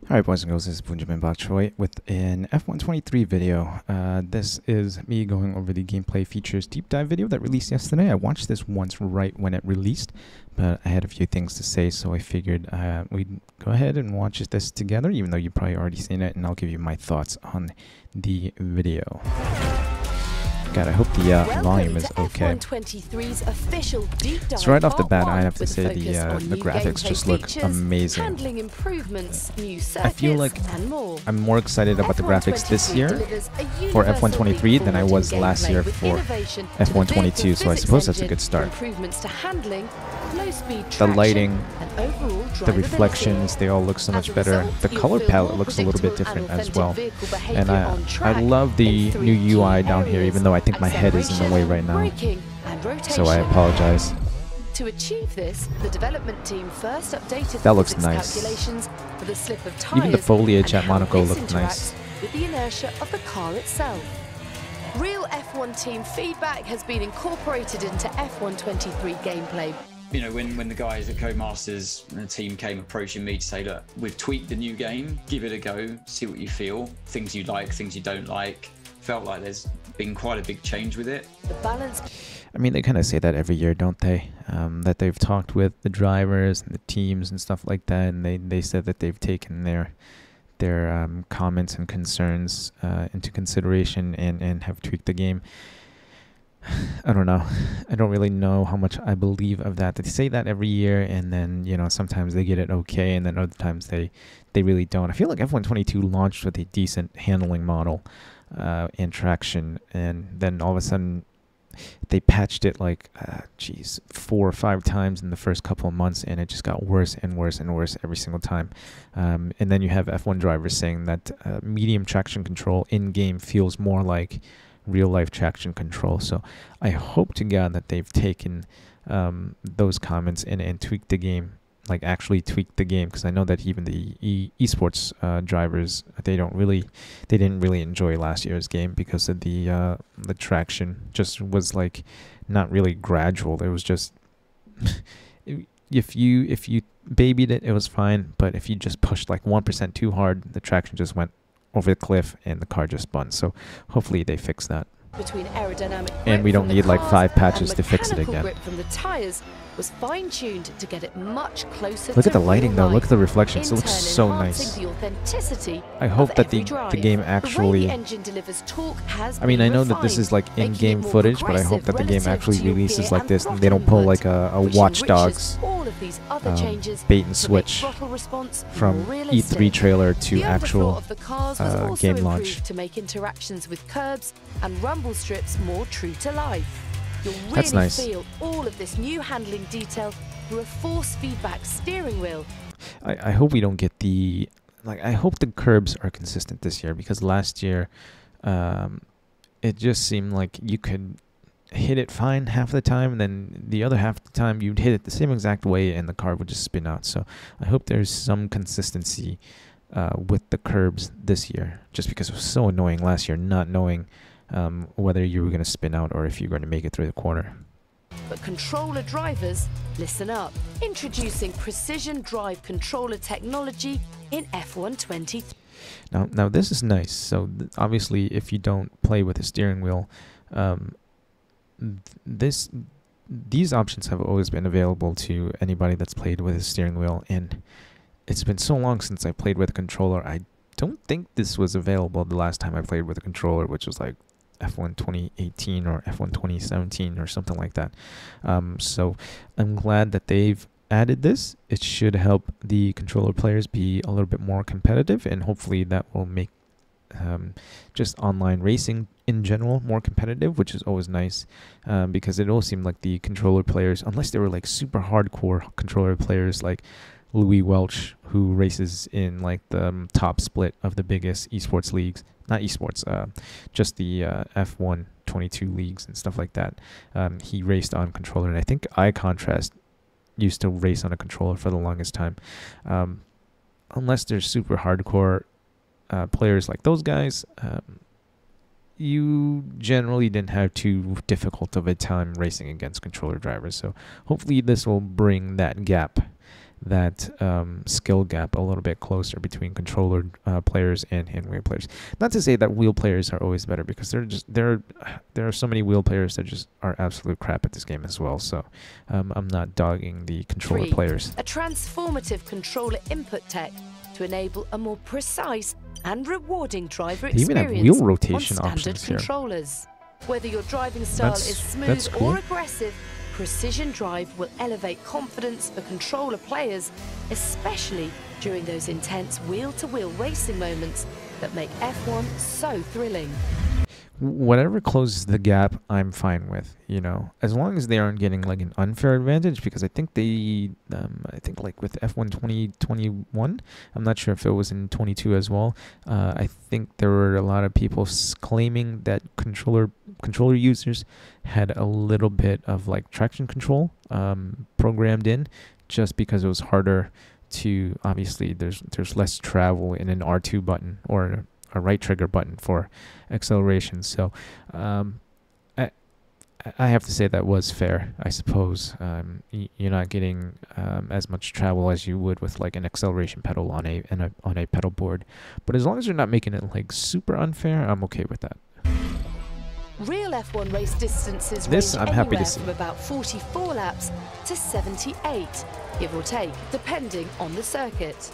Alright boys and girls, this is Benjamin Bok Choi with an F123 video. This is me going over the gameplay features deep dive video that released yesterday. I watched this once right when it released, but I had a few things to say, so I figured we'd go ahead and watch this together, even though you've probably already seen it, and I'll give you my thoughts on the video. God, I hope the volume is okay. So right off the bat, I have to say the graphics just look amazing. I feel like I'm more excited about the graphics this year for F123 than I was last year for F122, so I suppose that's a good start. The lighting, the reflections, they all look so much better. The color palette looks a little bit different as well. And I love the new UI down here, even though I think my head is in the way right now. So I apologize. To achieve this, the development team first updated that looks nice. For the slip of even the foliage at Monaco looked nice. With the inertia of the car itself. Real F1 team feedback has been incorporated into F123 gameplay. You know, when the guys at Codemasters and the team came approaching me to say, look, we've tweaked the new game, give it a go, see what you feel, things you like, things you don't like. Felt like there's been quite a big change with it. The balance. I mean, they kind of say that every year, don't they? That they've talked with the drivers and the teams and stuff like that, and they said that they've taken their comments and concerns into consideration and have tweaked the game. I don't know. I don't really know how much I believe of that. They say that every year, and then, you know, sometimes they get it okay, and then other times they really don't. I feel like F122 launched with a decent handling model and traction, and then all of a sudden they patched it like, 4 or 5 times in the first couple of months, and it just got worse and worse and worse every single time. And then you have F1 drivers saying that medium traction control in-game feels more like real-life traction control. So I hope to God that they've taken those comments and tweaked the game, like actually tweaked the game, because I know that even the esports drivers, they didn't really enjoy last year's game because of the traction just was like not really gradual. It was just if you babied it, it was fine, but if you just pushed like 1% too hard, the traction just went over the cliff and the car just spun. So hopefully they fix that. And we don't need like 5 patches to fix it again. From the tires was fine-tuned to get it much closer. Look at the lighting though, look at the reflections, it looks so nice. I hope that the game actually, I mean, I know that this is like in-game footage, but I hope that the game actually releases like this and they don't pull like a Watch Dogs bait and switch from E3 trailer to actual game launch. To make interactions with curbs and rumble strips more true to life. You'll really That's nice. Feel all of this new handling detail through a force feedback steering wheel. I hope we don't get the, like, I hope the curbs are consistent this year, because last year it just seemed like you could hit it fine half the time, and then the other half the time you'd hit it the same exact way and the car would just spin out. So I hope there's some consistency with the curbs this year, just because it was so annoying last year not knowing whether you were going to spin out or if you're going to make it through the corner. But controller drivers, listen up. Introducing precision drive controller technology in F123. Now this is nice. So obviously, if you don't play with a steering wheel, these options have always been available to anybody that's played with a steering wheel, and it's been so long since I played with a controller. I don't think this was available the last time I played with a controller, which was like F1 2018 or F1 2017 or something like that. So I'm glad that they've added this. It should help the controller players be a little bit more competitive, and hopefully that will make just online racing in general more competitive, which is always nice, because it all seemed like the controller players, unless they were like super hardcore controller players like Louis Welch, who races in like the top split of the biggest esports leagues, not esports, just the F1 22 leagues and stuff like that. He raced on controller, and I think iContrast used to race on a controller for the longest time. Unless they're super hardcore players like those guys, you generally didn't have too difficult of a time racing against controller drivers. So hopefully this will bring that gap that skill gap a little bit closer between controller players and wheel players. Not to say that wheel players are always better, because there are so many wheel players that just are absolute crap at this game as well. So I'm not dogging the controller players. A transformative controller input tech to enable a more precise and rewarding driver experience. They even have wheel rotation on options standard here. controllers. Whether your driving style is smooth cool. or aggressive, Precision Drive will elevate confidence for controller players, especially during those intense wheel-to-wheel racing moments that make F1 so thrilling. Whatever closes the gap, I'm fine with, you know, as long as they aren't getting like an unfair advantage, because I think I think like with F1 2021, I'm not sure if it was in 22 as well. I think there were a lot of people claiming that controller users had a little bit of like traction control programmed in, just because it was harder to, obviously there's less travel in an R2 button or a right trigger button for acceleration. So I have to say that was fair, I suppose. You're not getting as much travel as you would with like an acceleration pedal on a pedal board, but as long as you're not making it like super unfair, I'm okay with that. Real F1 race distances This range I'm happy to anywhere see. from about 44 laps to 78, give or take, depending on the circuit.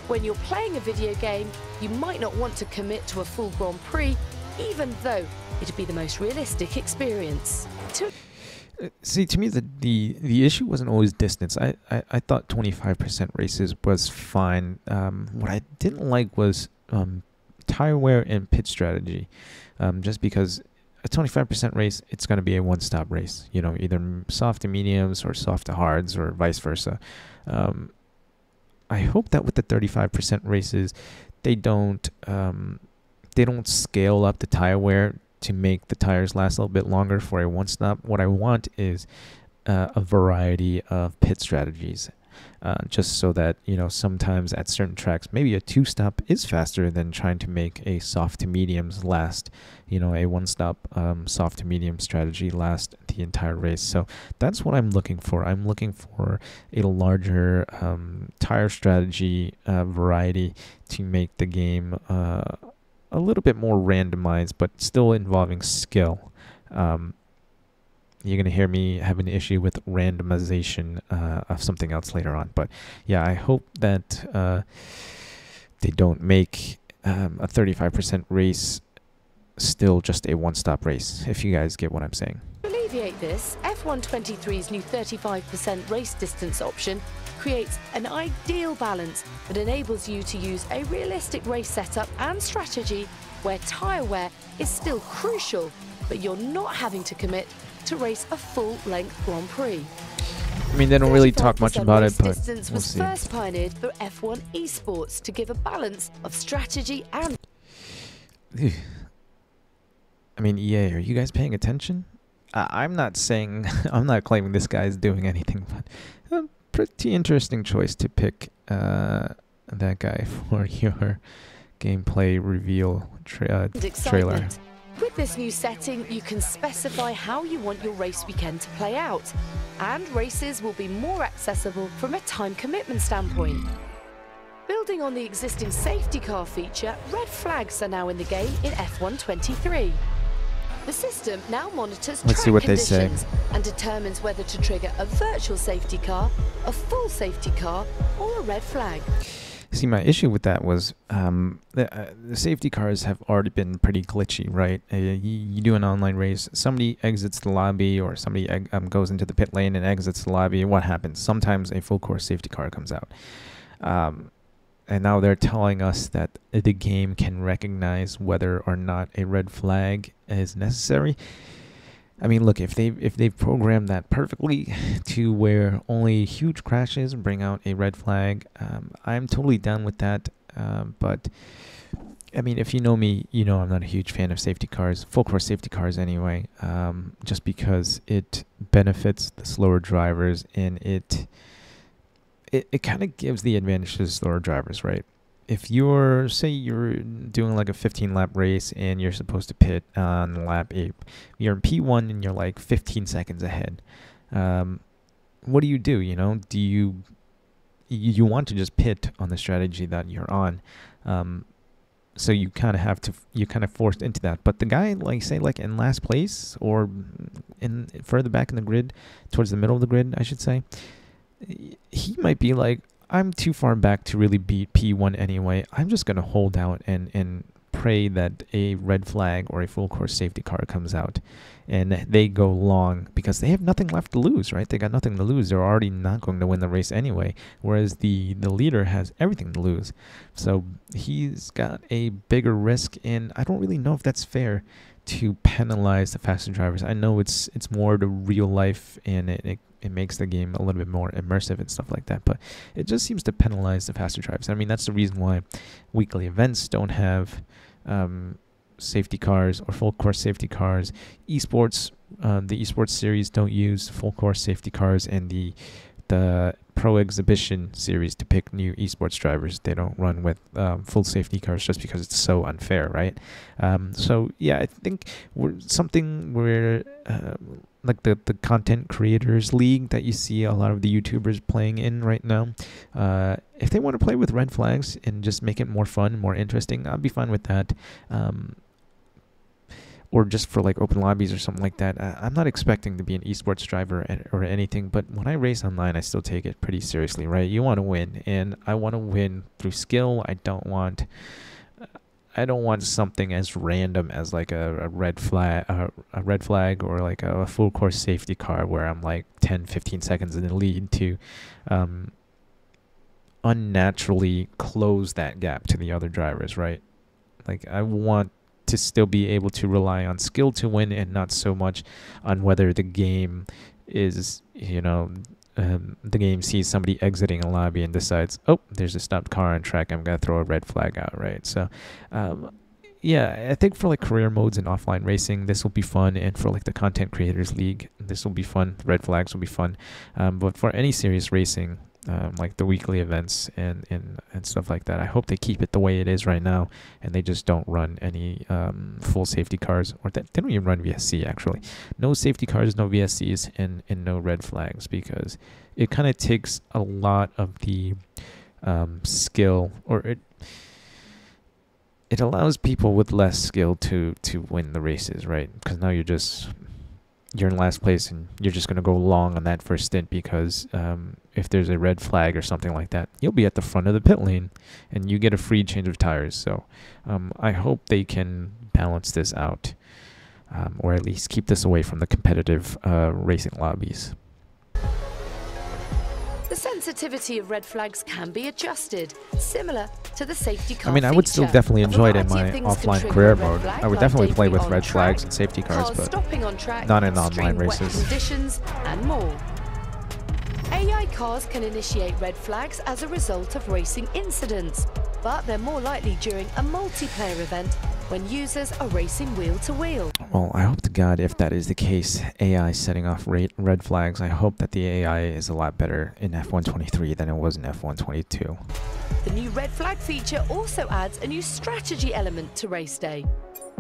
When you're playing a video game, you might not want to commit to a full Grand Prix, even though it'd be the most realistic experience. See, to me, the issue wasn't always distance. I thought 25% races was fine. What I didn't like was tire wear and pit strategy, just because a 25% race, it's going to be a one-stop race. You know, either soft to mediums or soft to hards or vice versa. I hope that with the 35% races, they don't scale up the tire wear to make the tires last a little bit longer for a one-stop. What I want is a variety of pit strategies, just so that, you know, sometimes at certain tracks, maybe a two-stop is faster than trying to make a soft to mediums last, you know, a one-stop soft to medium strategy last the entire race. So that's what I'm looking for. I'm looking for a larger tire strategy variety to make the game a little bit more randomized, but still involving skill. You're going to hear me have an issue with randomization of something else later on. But yeah, I hope that they don't make a 35% race still just a one-stop race, if you guys get what I'm saying. To alleviate this, F1 23's new 35% race distance option creates an ideal balance that enables you to use a realistic race setup and strategy where tyre wear is still crucial, but you're not having to commit to race a full-length Grand Prix. I mean, they don't really talk much about it, but distance was first pioneered for F1 esports to give a balance of strategy and... I mean, EA, are you guys paying attention? I'm not saying, I'm not claiming this guy's doing anything, but a pretty interesting choice to pick that guy for your gameplay reveal trailer. With this new setting, you can specify how you want your race weekend to play out, and races will be more accessible from a time commitment standpoint. Building on the existing safety car feature, red flags are now in the game in F1 23. The system now monitors track conditions and determines whether to trigger a virtual safety car, a full safety car, or a red flag. See, my issue with that was the safety cars have already been pretty glitchy, right? You do an online race, somebody exits the lobby, or somebody goes into the pit lane and exits the lobby. What happens? Sometimes a full course safety car comes out. And now they're telling us that the game can recognize whether or not a red flag is necessary. I mean, look, if they've programmed that perfectly to where only huge crashes bring out a red flag, I'm totally down with that. But I mean, if you know me, you know I'm not a huge fan of safety cars, full course safety cars anyway, just because it benefits the slower drivers, and it kind of gives the advantage to the slower drivers, right? If say you're doing like a 15-lap race and you're supposed to pit on lap 8, you're in P1 and you're like 15 seconds ahead. What do? You know, you want to just pit on the strategy that you're on. So you kind of have to, you're kind of forced into that. But the guy, like say like in last place or in further back in the grid, towards the middle of the grid, I should say, he might be like, I'm too far back to really beat P1 anyway. I'm just going to hold out and pray that a red flag or a full course safety car comes out and they go long, because they have nothing left to lose, right? They got nothing to lose. They're already not going to win the race anyway, whereas the leader has everything to lose. So he's got a bigger risk, and I don't really know if that's fair to penalize the faster drivers. I know it's more to real life, and it makes the game a little bit more immersive and stuff like that, but it just seems to penalize the faster drivers. I mean, that's the reason why weekly events don't have safety cars or full course safety cars. Esports, the esports series don't use full course safety cars, and the pro exhibition series to pick new esports drivers, they don't run with full safety cars just because it's so unfair, right? So yeah, I think we're like the content creators league that you see a lot of the YouTubers playing in right now. If they want to play with red flags and just make it more fun, more interesting, I'll be fine with that. Or just for like open lobbies or something like that. I'm not expecting to be an esports driver or anything, but when I race online, I still take it pretty seriously, right? You want to win, and I want to win through skill. I don't want something as random as like a red flag or like a full course safety car where I'm like 10-15 seconds in the lead to unnaturally close that gap to the other drivers, right? Like, I want to still be able to rely on skill to win, and not so much on whether the game is, the game sees somebody exiting a lobby and decides, oh, there's a stopped car on track, I'm going to throw a red flag out, right? So, yeah, I think for like career modes and offline racing, this will be fun. And for like the content creators league, this will be fun. The red flags will be fun. But for any serious racing, like the weekly events and stuff like that, I hope they keep it the way it is right now, and they just don't run any full safety cars, or they don't even run VSC actually. No safety cars, no VSCs, and no red flags, because it kind of takes a lot of the skill, or it allows people with less skill to win the races, right? Because now you're in last place and you're just going to go long on that first stint, because if there's a red flag or something like that, you'll be at the front of the pit lane and you get a free change of tires. So I hope they can balance this out, or at least keep this away from the competitive racing lobbies. The sensitivity of red flags can be adjusted, similar to the safety car I mean, I would still feature. definitely enjoy it in A my variety of things can offline trigger career a red mode. flag, I would like definitely play debris with on red track, flags and safety cars, cars but stopping on track, not in online extreme wet races. conditions, and more. AI cars can initiate red flags as a result of racing incidents, but they're more likely during a multiplayer event when users are racing wheel to wheel. Well, I hope to God, if that is the case, AI setting off red flags, I hope that the AI is a lot better in F123 than it was in F122. The new red flag feature also adds a new strategy element to race day.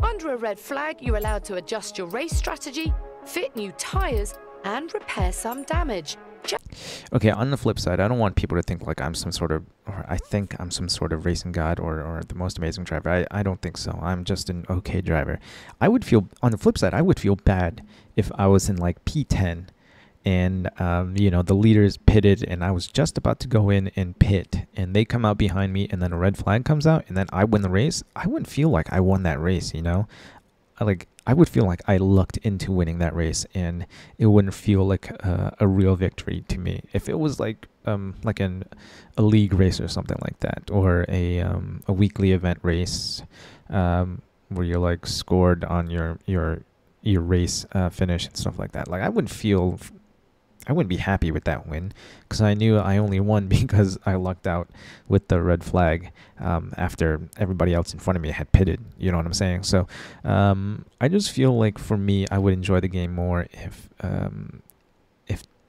Under a red flag, you're allowed to adjust your race strategy, fit new tires, and repair some damage. Okay, on the flip side, I don't want people to think like I'm some sort of, or I think I'm some sort of racing god or the most amazing driver. I don't think so. I'm just an okay driver. I would feel, on the flip side, I would feel bad if I was in like P10 and, the leaders pitted and I was just about to go in and pit and they come out behind me and then a red flag comes out and then I win the race. I wouldn't feel like I won that race, I would feel like I lucked into winning that race, and it wouldn't feel like a real victory to me. If it was like a league race or something like that, or a weekly event race, where you're like scored on your race finish and stuff like that, like I wouldn't be happy with that win, because I knew I only won because I lucked out with the red flag after everybody else in front of me had pitted. You know what I'm saying? So I just feel like for me, I would enjoy the game more if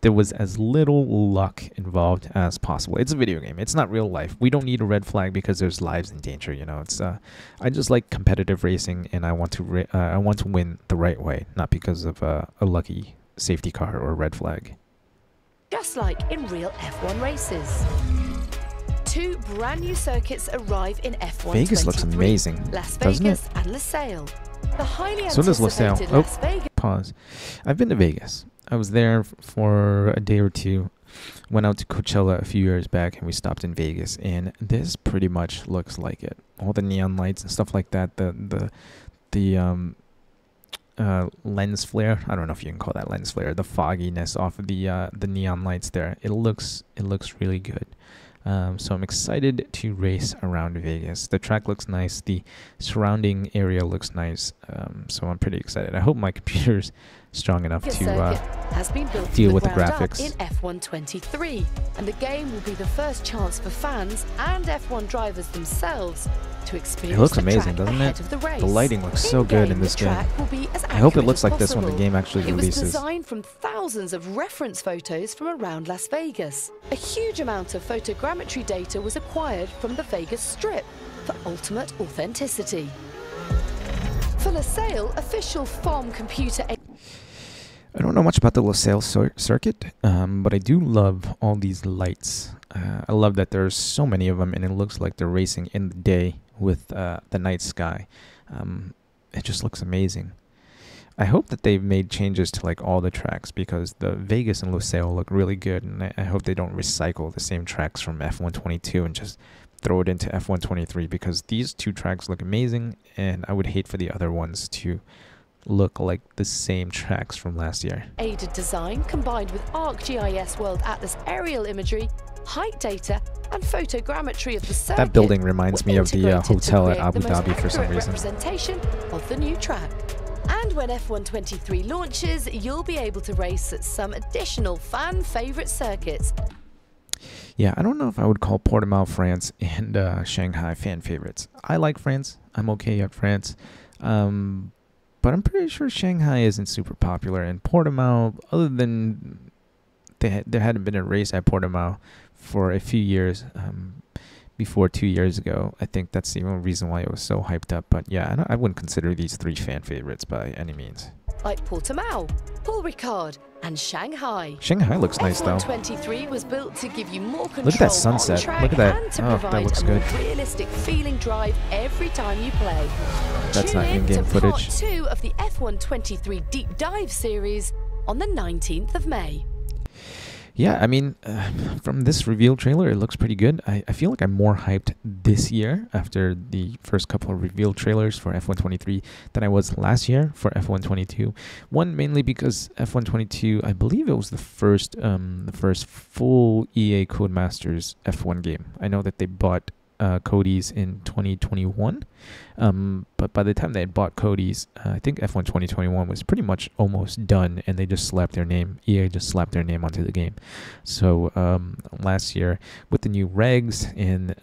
there was as little luck involved as possible. It's a video game. It's not real life. We don't need a red flag because there's lives in danger. It's I just like competitive racing, and I want to win the right way, not because of a lucky safety car or red flag. just like in real F1 races. 2 brand new circuits arrive in F1 Vegas looks amazing, Las doesn't Vegas it? and Losail. The highly So does LaSalle. anticipated Oh, Las Vegas. pause. I've been to Vegas. I was there for a day or two. Went out to Coachella a few years back, and we stopped in Vegas. And this pretty much looks like it. All the neon lights and stuff like that. The lens flare. I don't know if you can call that lens flare. The fogginess off of the neon lights there. It looks really good. So I'm excited to race around Vegas. The track looks nice. The surrounding area looks nice. So I'm pretty excited. I hope my computer's strong enough to has been built deal with the ground up graphics. In F1 23, and the game will be the first chance for fans and F1 drivers themselves to experience. It looks the amazing, track doesn't ahead it? of the race. The lighting looks so good in this game. I hope it looks like this when the game actually It was releases. designed from thousands of reference photos from around Las Vegas. A huge amount of photogrammetry data was acquired from the Vegas Strip for ultimate authenticity. For LaSalle, official FOM computer. I don't know much about the LaSalle circuit, but I do love all these lights. I love that there's so many of them, and it looks like they're racing in the day with the night sky. It just looks amazing. I hope that they've made changes to like all the tracks, because the Vegas and LaSalle look really good, and I hope they don't recycle the same tracks from F122 and just throw it into F123, because these 2 tracks look amazing, and I would hate for the other ones to look like the same tracks from last year. Aided design combined with ArcGIS World Atlas aerial imagery, height data, and photogrammetry of the circuit. That building reminds me of the hotel at Abu the most Dhabi for some accurate reason. Representation of the new track. And when F1 23 launches, you'll be able to race at some additional fan favorite circuits. Yeah, I don't know if I would call Portimao, France, and Shanghai fan favorites. I like France. I'm okay at France. But I'm pretty sure Shanghai isn't super popular. And Portimao, other than there hadn't been a race at Portimao for a few years before 2 years ago. I think that's the only reason why it was so hyped up. But yeah, I wouldn't consider these 3 fan favorites by any means. Like Portimao, Paul Ricard, and Shanghai. Shanghai looks nice though. F1 23 was built to give you more control. Look at that sunset. On track Look at that. and to Oh, provide that looks a good. more realistic feeling drive every time you play. That's Tune not in in-game to footage. Part 2 of the F1 23 Deep Dive series on the 19th of May. Yeah, I mean, from this reveal trailer, it looks pretty good. I feel like I'm more hyped this year after the first couple of reveal trailers for F123 than I was last year for F122. One, mainly because F122, I believe it was the first full EA Codemasters F1 game. I know that they bought Cody's in 2021, but by the time they had bought Cody's, I think F1 2021 was pretty much almost done, and they just slapped their name. EA just slapped their name onto the game. So last year, with the new regs and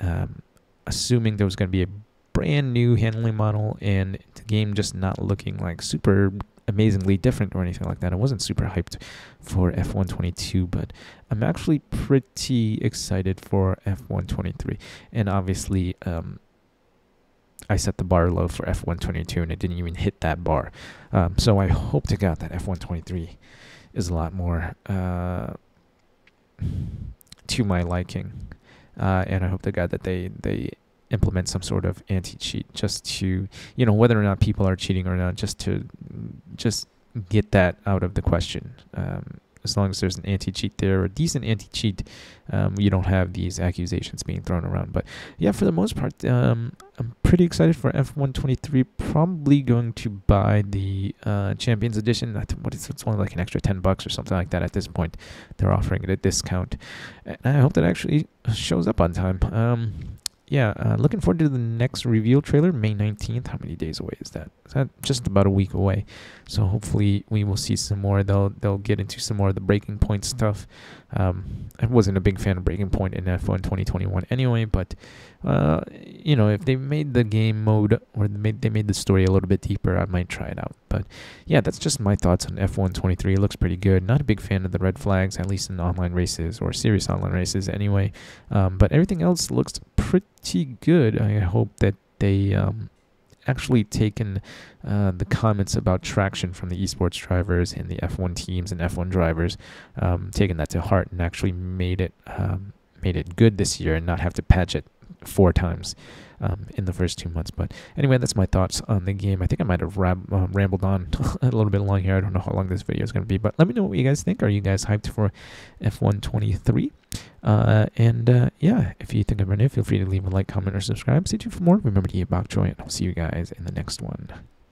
assuming there was going to be a brand new handling model and the game just not looking like super amazingly different or anything like that, I wasn't super hyped for F122, but I'm actually pretty excited for F123. And obviously, I set the bar low for F122 and it didn't even hit that bar. So I hope to God that F123 is a lot more to my liking. And I hope to God that they implement some sort of anti-cheat just to, whether or not people are cheating or not, just get that out of the question. As long as there's an anti-cheat there, a decent anti-cheat, you don't have these accusations being thrown around. But yeah, for the most part, I'm pretty excited for F123. Probably going to buy the Champions Edition. It's only like an extra $10 or something like that at this point. They're offering it at a discount. And I hope that actually shows up on time. Looking forward to the next reveal trailer, May 19th. How many days away is that? Is that just about a week away? So hopefully we will see some more. They'll get into some more of the Breaking Point stuff. I wasn't a big fan of Breaking Point in F1 2021 anyway, but if they made the game mode or they made the story a little bit deeper, I might try it out. But yeah, that's just my thoughts on F1 23. It looks pretty good. Not a big fan of the red flags, at least in online races or serious online races anyway. But everything else looks pretty good. I hope that they actually taken the comments about traction from the esports drivers and the F1 teams and F1 drivers, taken that to heart and actually made it good this year and not have to patch it 4 times in the first 2 months. But anyway, that's my thoughts on the game. I think I might have rambled on a little bit long here. I don't know how long this video is going to be, but let me know what you guys think. Are you guys hyped for F1 23? Yeah, if you think I'm running, feel free to leave a like, comment, or subscribe. Stay tuned for more. Remember to eat bok choy, and I'll see you guys in the next one.